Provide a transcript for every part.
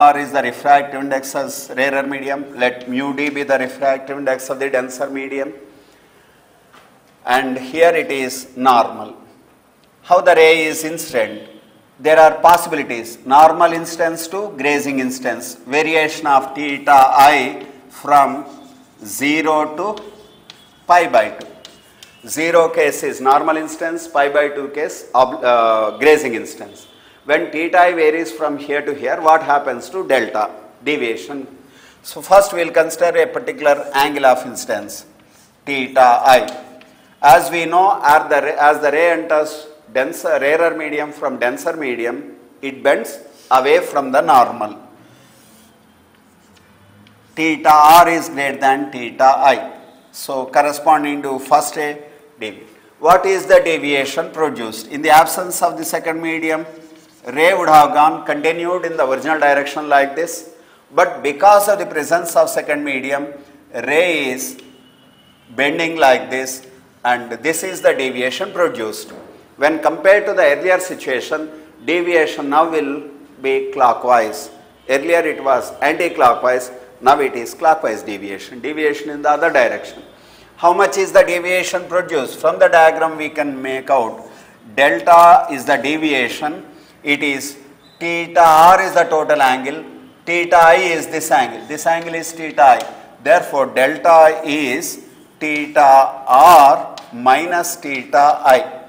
R is the refractive index of rarer medium. Let mu d be the refractive index of the denser medium. And here it is normal. How the ray is incident? There are possibilities. Normal instance to grazing instance. Variation of theta I from 0 to pi by 2. 0 case is normal instance, pi by 2 case grazing instance. When theta I varies from here to here, what happens to delta deviation? So first we will consider a particular angle of instance, theta I. As we know, as the ray enters rarer medium from denser medium, it bends away from the normal. Theta R is greater than theta I. So corresponding to first ray deviation. What is the deviation produced? In the absence of the second medium, ray would have continued in the original direction like this, but because of the presence of second medium, ray is bending like this, and this is the deviation produced. When compared to the earlier situation, deviation now will be clockwise. Earlier it was anti-clockwise, now it is clockwise deviation. Deviation in the other direction. How much is the deviation produced? From the diagram we can make out delta is the deviation. It is theta R is the total angle, theta I is this angle is theta I. Therefore, delta is theta R minus theta I.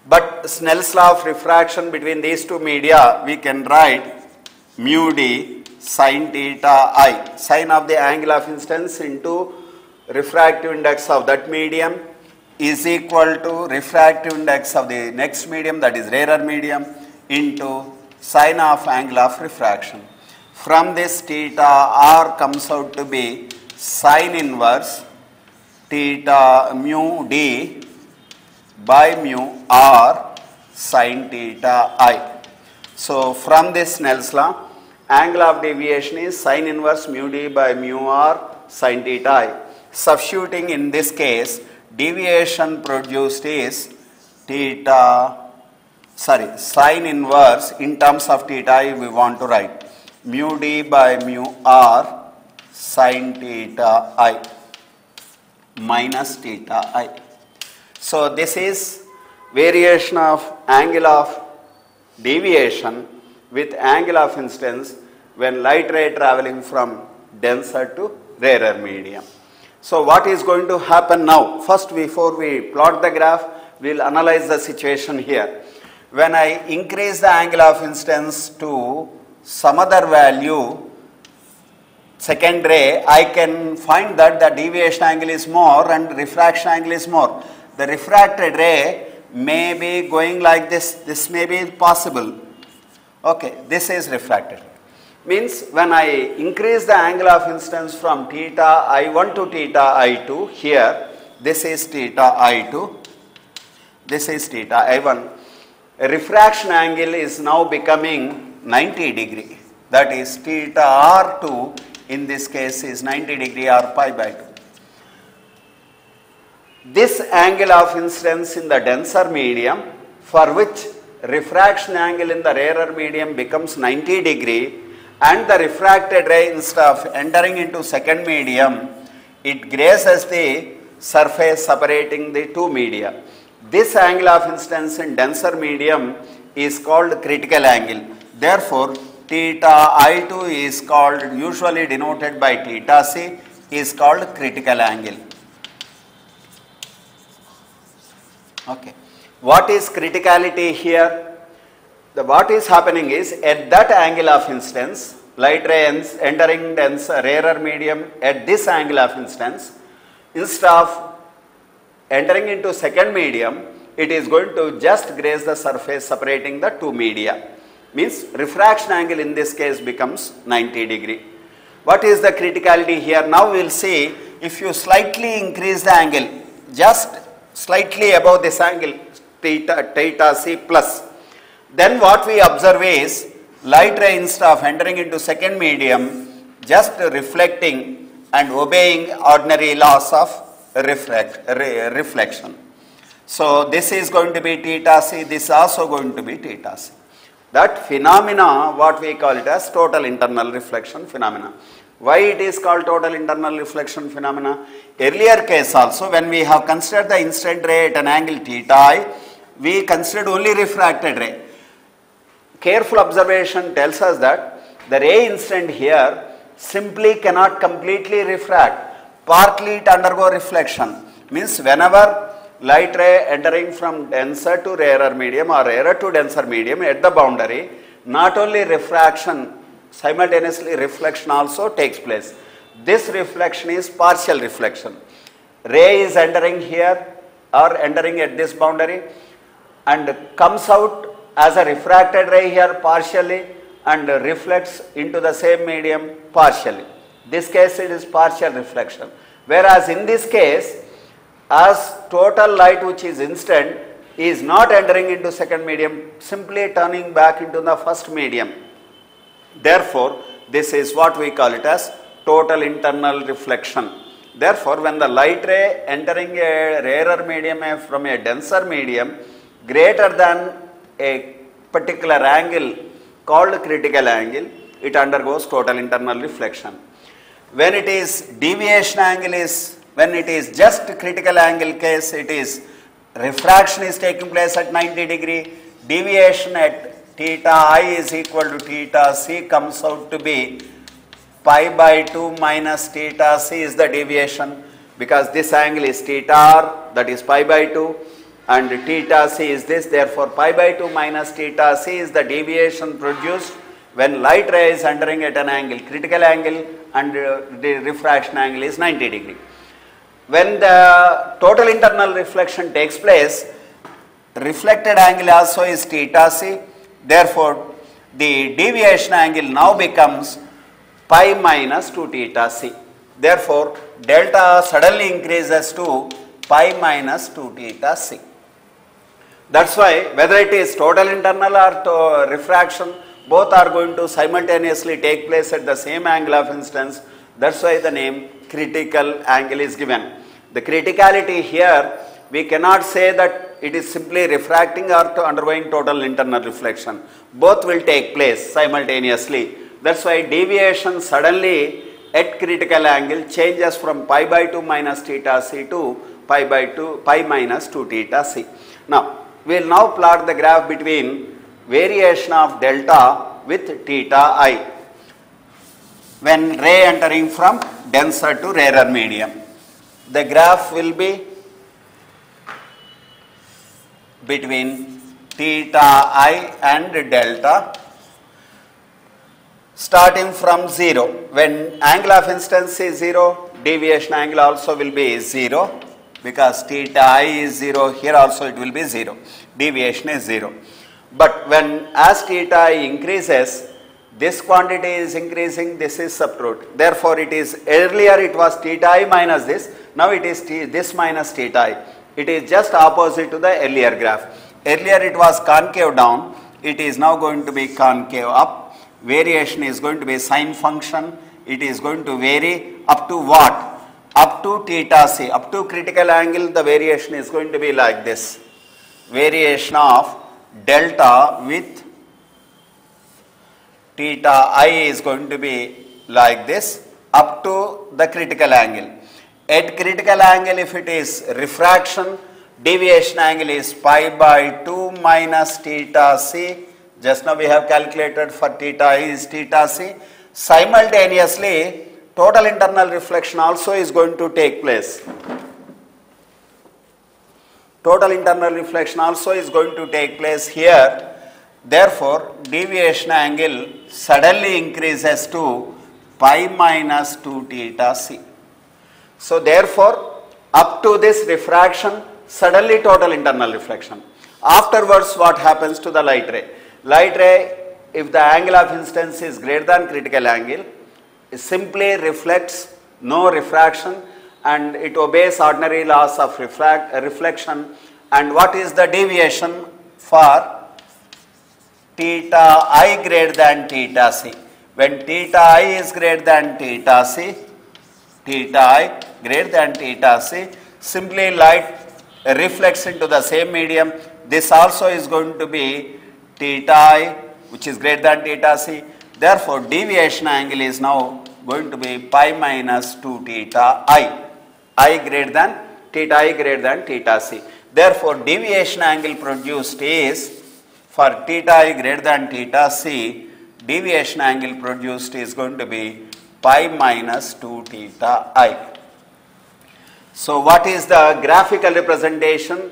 But Snell's law of refraction between these two media, we can write mu d sin theta I, sine of the angle of instance into refractive index of that medium is equal to refractive index of the next medium, that is rarer medium, into sine of angle of refraction. From this, theta R comes out to be sine inverse theta mu d by mu R sine theta I. So from this Snell's law, angle of deviation is sine inverse mu d by mu R sine theta I. Substituting in this case, deviation produced is sine inverse in terms of theta I we want to write mu d by mu R sine theta I minus theta I. So this is variation of angle of deviation with angle of instance when light ray traveling from denser to rarer medium. So what is going to happen now? First, before we plot the graph, we will analyze the situation here. When I increase the angle of instance to some other value, second ray, I can find that the deviation angle is more and refraction angle is more. The refracted ray may be going like this. This may be possible. Okay, this is refracted. Means when I increase the angle of instance from theta I1 to theta I2, here this is theta I2, this is theta I1. Refraction angle is now becoming 90 degree. That is theta R2 in this case is 90 degree or pi by 2. This angle of incidence in the denser medium, for which refraction angle in the rarer medium becomes 90 degree, and the refracted ray instead of entering into second medium, it grazes the surface separating the two media. This angle of incidence in denser medium is called critical angle. Therefore, theta I2 is called, usually denoted by theta C, is called critical angle. Okay. What is criticality here? What is happening is, at that angle of incidence, light ray entering denser rarer medium at this angle of incidence, instead of entering into second medium, it is going to just graze the surface separating the two media. Means refraction angle in this case becomes 90 degree. What is the criticality here? Now we will see, if you slightly increase the angle, just slightly above this angle, theta C plus, then what we observe is light ray instead of entering into second medium, just reflecting and obeying ordinary laws of reflection. So this is going to be theta C, this is also going to be theta C. That phenomena, what we call it as total internal reflection phenomena. Why it is called total internal reflection phenomena? Earlier case also, when we have considered the incident ray at an angle theta I, we considered only refracted ray. Careful observation tells us that the ray incident here simply cannot completely refract, partly it undergo reflection. Means whenever light ray entering from denser to rarer medium or rarer to denser medium at the boundary, not only refraction, simultaneously reflection also takes place. This reflection is partial reflection. Ray is entering here or entering at this boundary and comes out as a refracted ray here partially and reflects into the same medium partially. This case it is partial reflection. Whereas in this case, as total light which is incident is not entering into second medium, simply turning back into the first medium. Therefore, this is what we call it as total internal reflection. Therefore, when the light ray entering a rarer medium from a denser medium greater than a particular angle called critical angle, it undergoes total internal reflection. When it is deviation angle is, when it is just critical angle case, it is refraction is taking place at 90 degree, deviation at theta I is equal to theta C comes out to be pi by 2 minus theta C is the deviation, because this angle is theta R, that is pi by 2, and theta C is this, therefore pi by 2 minus theta C is the deviation produced when light ray is entering at an angle, critical angle, and the refraction angle is 90 degree. When the total internal reflection takes place, reflected angle also is theta C, therefore the deviation angle now becomes pi minus 2 theta C. Therefore, delta suddenly increases to pi minus 2 theta C. That's why whether it is total internal or refraction, both are going to simultaneously take place at the same angle of incidence. That's why the name critical angle is given. The criticality here, we cannot say that it is simply refracting or undergoing total internal reflection. Both will take place simultaneously. That's why deviation suddenly at critical angle changes from pi by 2 minus theta C to pi minus 2 theta C. Now, we will now plot the graph between variation of delta with theta I when ray entering from denser to rarer medium. The graph will be between theta I and delta starting from 0. When angle of incidence is 0, deviation angle also will be 0, because theta I is 0, here also it will be 0, deviation is 0. But when as theta I increases, this quantity is increasing, this is subtrute. Therefore, it is earlier it was theta I minus this, now it is this minus theta I. It is just opposite to the earlier graph. Earlier it was concave down, it is now going to be concave up. Variation is going to be sine function, it is going to vary up to what? Up to theta C, up to critical angle the variation is going to be like this. Variation of delta with theta I is going to be like this up to the critical angle. At critical angle, if it is refraction, deviation angle is pi by 2 minus theta C. Just now we have calculated for theta I is theta C. Simultaneously, total internal reflection also is going to take place. Total internal reflection also is going to take place here. Therefore, deviation angle suddenly increases to pi minus 2 theta C. So, therefore, up to this refraction, suddenly total internal reflection. Afterwards, what happens to the light ray? Light ray, if the angle of incidence is greater than critical angle, it simply reflects, no refraction, and it obeys ordinary laws of reflection. And what is the deviation for theta I greater than theta C? When theta I is greater than theta C, theta I greater than theta C, simply light reflects into the same medium. This also is going to be theta I which is greater than theta c. Therefore, deviation angle is now going to be pi minus 2 theta I greater than theta c. Therefore, deviation angle produced is, for theta I greater than theta c, deviation angle produced is going to be pi minus 2 theta I. So, what is the graphical representation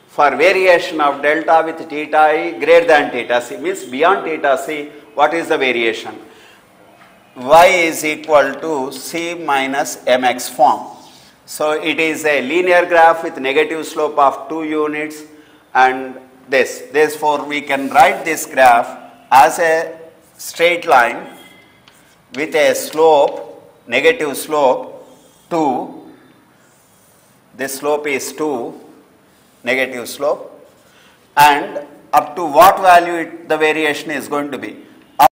for variation of delta with theta I greater than theta c? Means beyond theta c, what is the variation? Y is equal to c minus mx form. So, it is a linear graph with negative slope of 2 units and this. Therefore, we can write this graph as a straight line with a slope, negative slope 2. This slope is 2, negative slope, and up to what value the variation is going to be.